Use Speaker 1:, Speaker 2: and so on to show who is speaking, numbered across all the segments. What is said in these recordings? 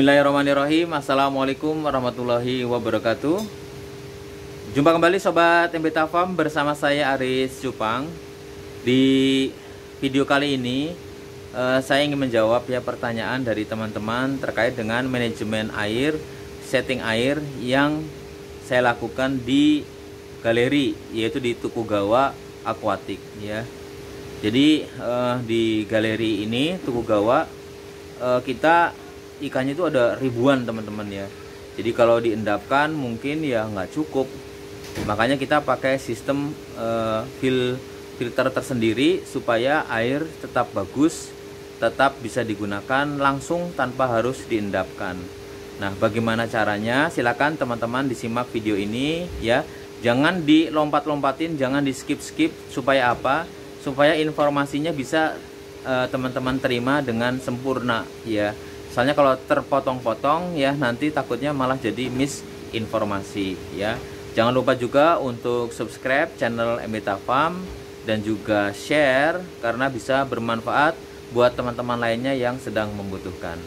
Speaker 1: Bismillahirrahmanirrahim. Assalamualaikum warahmatullahi wabarakatuh. Jumpa kembali Sobat MBTA Farm bersama saya Aris Cupang. Di video kali ini saya ingin menjawab pertanyaan dari teman-teman terkait dengan manajemen air, setting air yang saya lakukan di galeri, yaitu di Tokugawa Aquatic ya. Jadi di galeri ini Tokugawa kita ikannya itu ada ribuan teman-teman ya. Jadi kalau diendapkan mungkin ya nggak cukup, makanya kita pakai sistem filter tersendiri supaya air tetap bagus, tetap bisa digunakan langsung tanpa harus diendapkan. Nah, bagaimana caranya? Silakan teman-teman disimak video ini ya. Jangan dilompat-lompatin, jangan di skip-skip. Supaya apa? Supaya informasinya bisa teman-teman terima dengan sempurna ya. Soalnya kalau terpotong-potong ya nanti takutnya malah jadi misinformasi ya. Jangan lupa juga untuk subscribe channel MBTA Farm dan juga share karena bisa bermanfaat buat teman-teman lainnya yang sedang membutuhkan.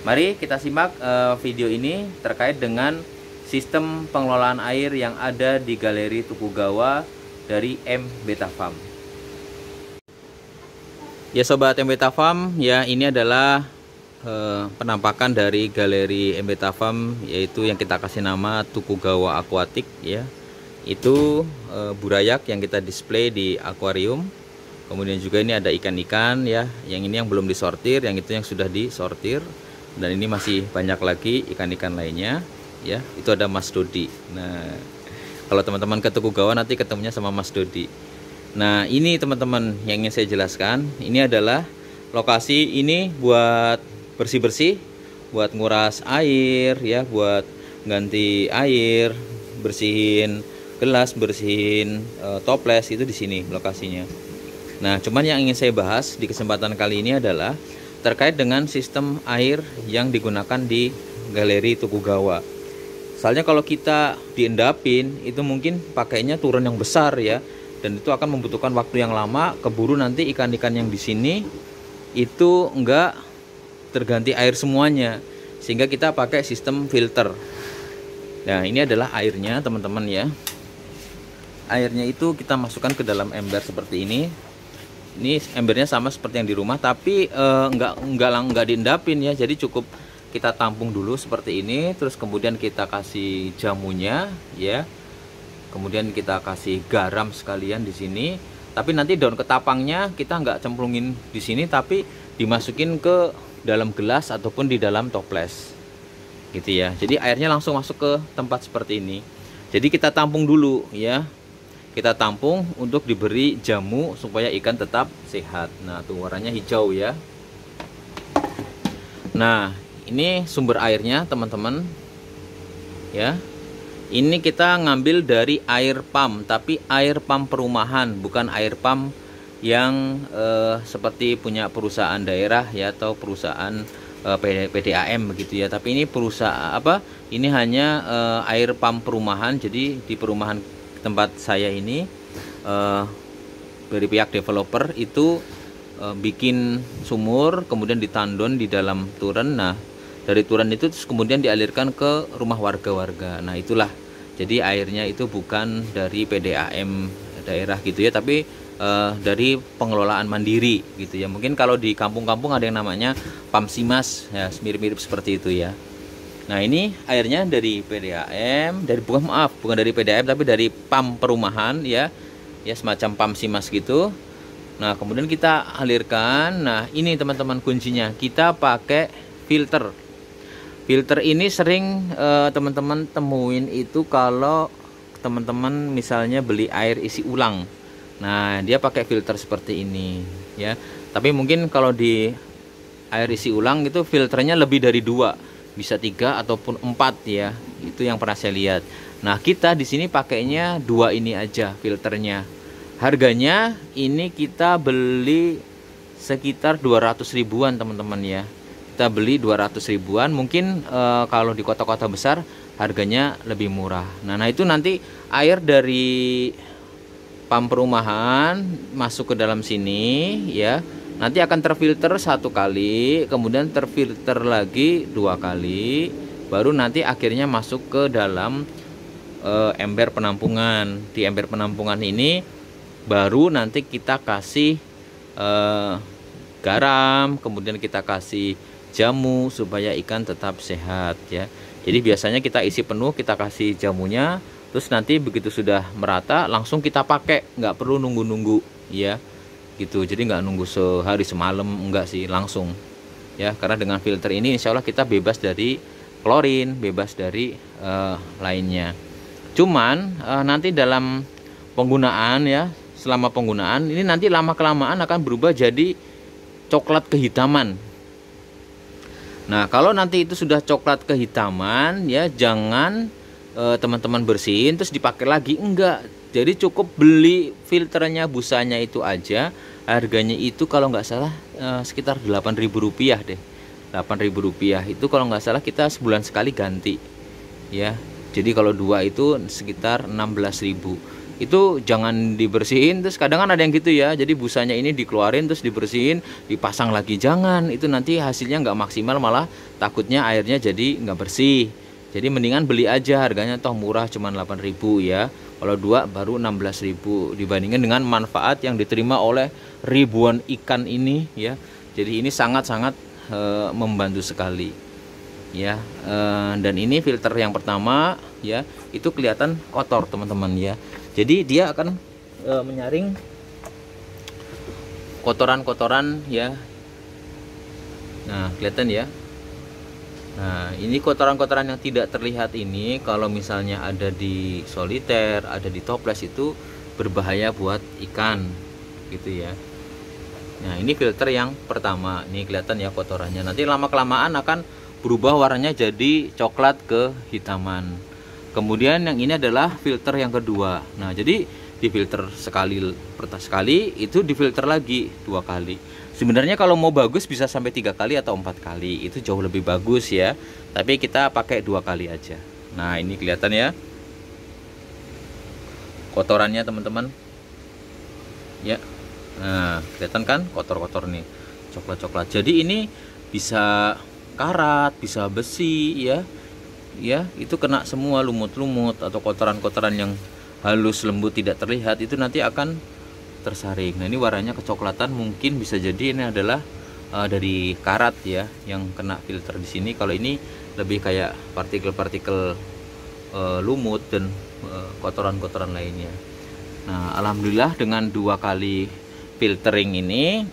Speaker 1: Mari kita simak video ini terkait dengan sistem pengelolaan air yang ada di galeri Tokugawa dari MBTA Farm. Ya Sobat MBTA Farm ya, ini adalah penampakan dari galeri MBTA Farm, yaitu yang kita kasih nama Tokugawa Aquatic ya. Itu burayak yang kita display di akuarium. Kemudian juga ini ada ikan-ikan ya, yang ini yang belum disortir, yang itu yang sudah disortir, dan ini masih banyak lagi ikan-ikan lainnya ya. Itu ada Mas Dodi. Nah, kalau teman-teman ke Tokugawa nanti ketemunya sama Mas Dodi. Nah, ini teman-teman yang ingin saya jelaskan, ini adalah lokasi ini buat bersih-bersih, buat nguras air ya, buat ganti air, bersihin gelas, bersihin toples, itu di sini lokasinya. Nah, cuman yang ingin saya bahas di kesempatan kali ini adalah terkait dengan sistem air yang digunakan di galeri Tokugawa. Soalnya kalau kita diendapin itu mungkin pakainya turun yang besar ya, dan itu akan membutuhkan waktu yang lama, keburu nanti ikan-ikan yang di sini itu enggak terganti air semuanya, sehingga kita pakai sistem filter. Nah, ini adalah airnya teman-teman ya. Airnya itu kita masukkan ke dalam ember seperti ini. Ini embernya sama seperti yang di rumah, tapi enggak diendapin ya. Jadi cukup kita tampung dulu seperti ini, terus kemudian kita kasih jamunya ya. Kemudian kita kasih garam sekalian di sini. Tapi nanti daun ketapangnya kita nggak cemplungin di sini, tapi dimasukin ke dalam gelas ataupun di dalam toples gitu ya. Jadi airnya langsung masuk ke tempat seperti ini. Jadi kita tampung dulu ya. Kita tampung untuk diberi jamu supaya ikan tetap sehat. Nah, tuh warnanya hijau ya. Nah, ini sumber airnya teman-teman ya. Ini kita ngambil dari air pump, tapi air pump perumahan, bukan air pump yang seperti punya perusahaan daerah ya, atau perusahaan PDAM begitu ya. Tapi ini perusahaan apa? Ini hanya air pump perumahan. Jadi di perumahan tempat saya ini dari pihak developer itu bikin sumur, kemudian ditandon di dalam turen. Nah, dari turen itu terus kemudian dialirkan ke rumah warga-warga. Nah, itulah. Jadi airnya itu bukan dari PDAM daerah gitu ya, tapi dari pengelolaan mandiri gitu ya. Mungkin kalau di kampung-kampung ada yang namanya Pamsimas ya, mirip-mirip seperti itu ya. Nah, ini airnya dari PDAM, bukan dari PDAM tapi dari PAM perumahan ya. Ya, semacam Pamsimas gitu. Nah, kemudian kita alirkan. Nah, ini teman-teman kuncinya. Kita pakai filter. Filter ini sering teman-teman temuin itu kalau teman-teman misalnya beli air isi ulang. Nah, dia pakai filter seperti ini ya. Tapi mungkin kalau di air isi ulang itu filternya lebih dari 2, bisa 3 ataupun 4 ya. Itu yang pernah saya lihat. Nah, kita di sini pakainya 2 ini aja filternya. Harganya ini kita beli sekitar 200 ribuan teman-teman ya. Kita beli 200 ribuan. Mungkin kalau di kota-kota besar harganya lebih murah. Nah, itu nanti air dari pump perumahan masuk ke dalam sini ya. nanti akan terfilter 1 kali, kemudian terfilter lagi 2 kali, baru nanti akhirnya masuk ke dalam ember penampungan. Di ember penampungan ini baru nanti kita kasih garam, kemudian kita kasih jamu supaya ikan tetap sehat ya. Jadi biasanya kita isi penuh, kita kasih jamunya, terus nanti begitu sudah merata langsung kita pakai, nggak perlu nunggu-nunggu ya gitu. Jadi nggak nunggu sehari semalam, enggak sih, langsung ya. Karena dengan filter ini insya Allah kita bebas dari klorin, bebas dari lainnya. Cuman nanti dalam penggunaan ya, selama penggunaan ini nanti lama kelamaan akan berubah jadi coklat kehitaman. Nah, kalau nanti itu sudah coklat kehitaman ya, jangan teman-teman bersihin terus dipakai lagi, enggak. Jadi cukup beli filternya, busanya itu aja. Harganya itu kalau nggak salah sekitar Rp8.000 deh. Rp8.000 itu kalau nggak salah kita sebulan sekali ganti ya. Jadi kalau 2 itu sekitar 16.000. Itu jangan dibersihin terus, kadang kan ada yang gitu ya, jadi busanya ini dikeluarin terus dibersihin dipasang lagi, jangan. Itu nanti hasilnya nggak maksimal, malah takutnya airnya jadi nggak bersih. Jadi mendingan beli aja, harganya toh murah, cuman 8.000 ya. Kalau 2 baru 16.000, dibandingkan dengan manfaat yang diterima oleh ribuan ikan ini ya. Jadi ini sangat-sangat membantu sekali ya. Dan ini filter yang pertama ya, itu kelihatan kotor teman-teman ya. Jadi dia akan menyaring kotoran-kotoran ya. Nah, kelihatan ya. Nah, ini kotoran-kotoran yang tidak terlihat ini kalau misalnya ada di soliter, ada di toples, itu berbahaya buat ikan gitu ya. Nah, ini filter yang pertama. Ini kelihatan ya kotorannya. Nanti lama-kelamaan akan berubah warnanya jadi coklat kehitaman. Kemudian yang ini adalah filter yang kedua. Nah, jadi difilter sekali itu difilter lagi 2 kali. Sebenarnya kalau mau bagus bisa sampai 3 kali atau 4 kali, itu jauh lebih bagus ya. Tapi kita pakai 2 kali aja. Nah, ini kelihatan ya kotorannya teman-teman ya. Nah, kelihatan kan kotor-kotor nih, coklat-coklat. Jadi ini bisa karat, bisa besi ya. Ya, itu kena semua, lumut-lumut atau kotoran-kotoran yang halus lembut tidak terlihat itu nanti akan tersaring. Nah, ini warnanya kecoklatan, mungkin bisa jadi ini adalah dari karat ya yang kena filter di sini. Kalau ini lebih kayak partikel-partikel lumut dan kotoran-kotoran lainnya. Nah, alhamdulillah dengan 2 kali filtering ini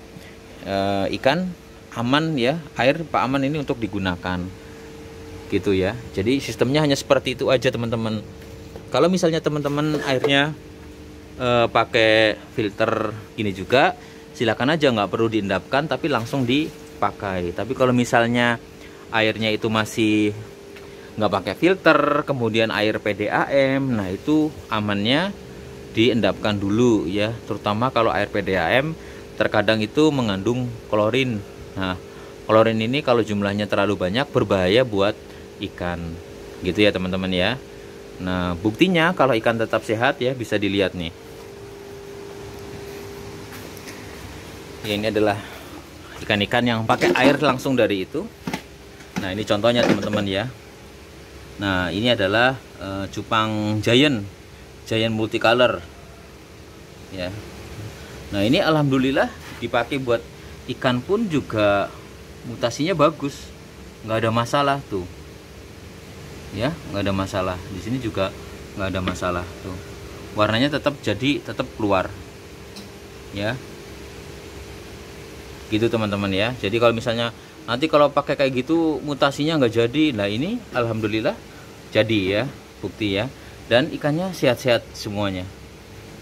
Speaker 1: ikan aman ya, air Pak aman ini untuk digunakan gitu ya. Jadi sistemnya hanya seperti itu aja teman-teman. Kalau misalnya teman-teman airnya pakai filter ini juga, silakan aja, nggak perlu diendapkan tapi langsung dipakai. Tapi kalau misalnya airnya itu masih nggak pakai filter, kemudian air PDAM, nah itu amannya diendapkan dulu ya. Terutama kalau air PDAM terkadang itu mengandung klorin. Nah, klorin ini kalau jumlahnya terlalu banyak berbahaya buat ikan gitu ya teman-teman ya. Nah, buktinya kalau ikan tetap sehat ya bisa dilihat nih ya, ini adalah ikan-ikan yang pakai air langsung dari itu. Nah, ini contohnya teman-teman ya. Nah, ini adalah cupang giant multicolor ya. Nah, ini alhamdulillah dipakai buat ikan pun juga mutasinya bagus, nggak ada masalah tuh ya, nggak ada masalah. Di sini juga nggak ada masalah tuh, warnanya tetap keluar ya gitu teman-teman ya. Jadi kalau misalnya nanti kalau pakai kayak gitu mutasinya nggak jadi, nah ini alhamdulillah jadi ya, bukti ya. Dan ikannya sehat-sehat semuanya.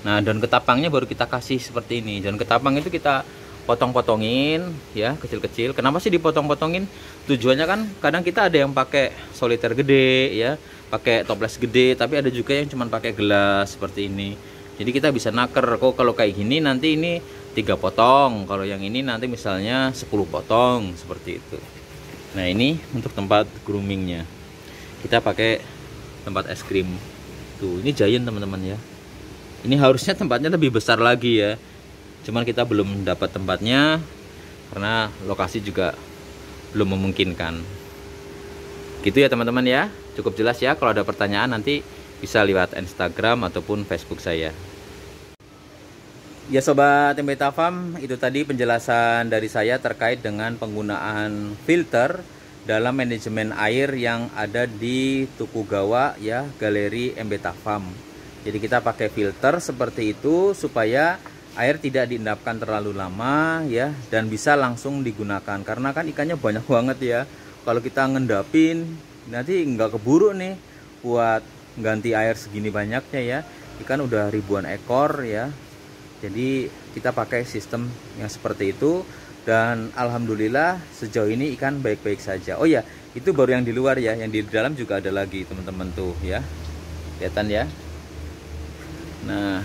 Speaker 1: Nah, daun ketapangnya baru kita kasih seperti ini. Daun ketapang itu kita potong-potongin ya, kecil-kecil. Kenapa sih dipotong-potongin? Tujuannya kan kadang kita ada yang pakai soliter gede ya, pakai toples gede, tapi ada juga yang cuma pakai gelas seperti ini. Jadi kita bisa naker, kok kalau kayak gini nanti ini 3 potong, kalau yang ini nanti misalnya 10 potong seperti itu. Nah, ini untuk tempat groomingnya kita pakai tempat es krim tuh. Ini giant teman-teman ya. Ini harusnya tempatnya lebih besar lagi ya, cuman kita belum dapat tempatnya. karena lokasi juga belum memungkinkan. Gitu ya teman-teman ya, cukup jelas ya. Kalau ada pertanyaan nanti bisa lewat Instagram ataupun Facebook saya. Ya sobat MBTA Farm, itu tadi penjelasan dari saya terkait dengan penggunaan filter dalam manajemen air yang ada di Tokugawa ya, Galeri MBTA Farm. Jadi kita pakai filter seperti itu supaya air tidak diendapkan terlalu lama ya, dan bisa langsung digunakan. Karena kan ikannya banyak banget ya. Kalau kita ngendapin nanti nggak keburu nih buat ganti air segini banyaknya ya. Ikan udah ribuan ekor ya. Jadi kita pakai sistem yang seperti itu, dan alhamdulillah sejauh ini ikan baik-baik saja. Oh ya, itu baru yang di luar ya, yang di dalam juga ada lagi teman-teman tuh ya. Kelihatan ya. Nah,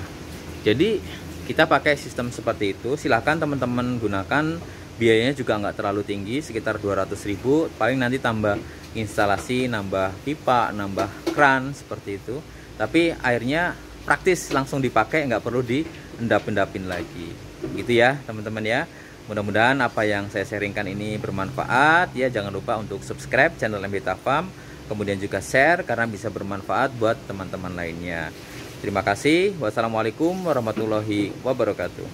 Speaker 1: jadi kita pakai sistem seperti itu. Silahkan teman-teman gunakan. Biayanya juga nggak terlalu tinggi, sekitar 200.000. Paling nanti tambah instalasi, nambah pipa, nambah kran seperti itu. Tapi airnya praktis, langsung dipakai, nggak perlu diendap-endapin lagi. Gitu ya teman-teman ya. Mudah-mudahan apa yang saya sharingkan ini bermanfaat ya. Jangan lupa untuk subscribe channel MBTA Farm, kemudian juga share karena bisa bermanfaat buat teman-teman lainnya. Terima kasih. Wassalamualaikum warahmatullahi wabarakatuh.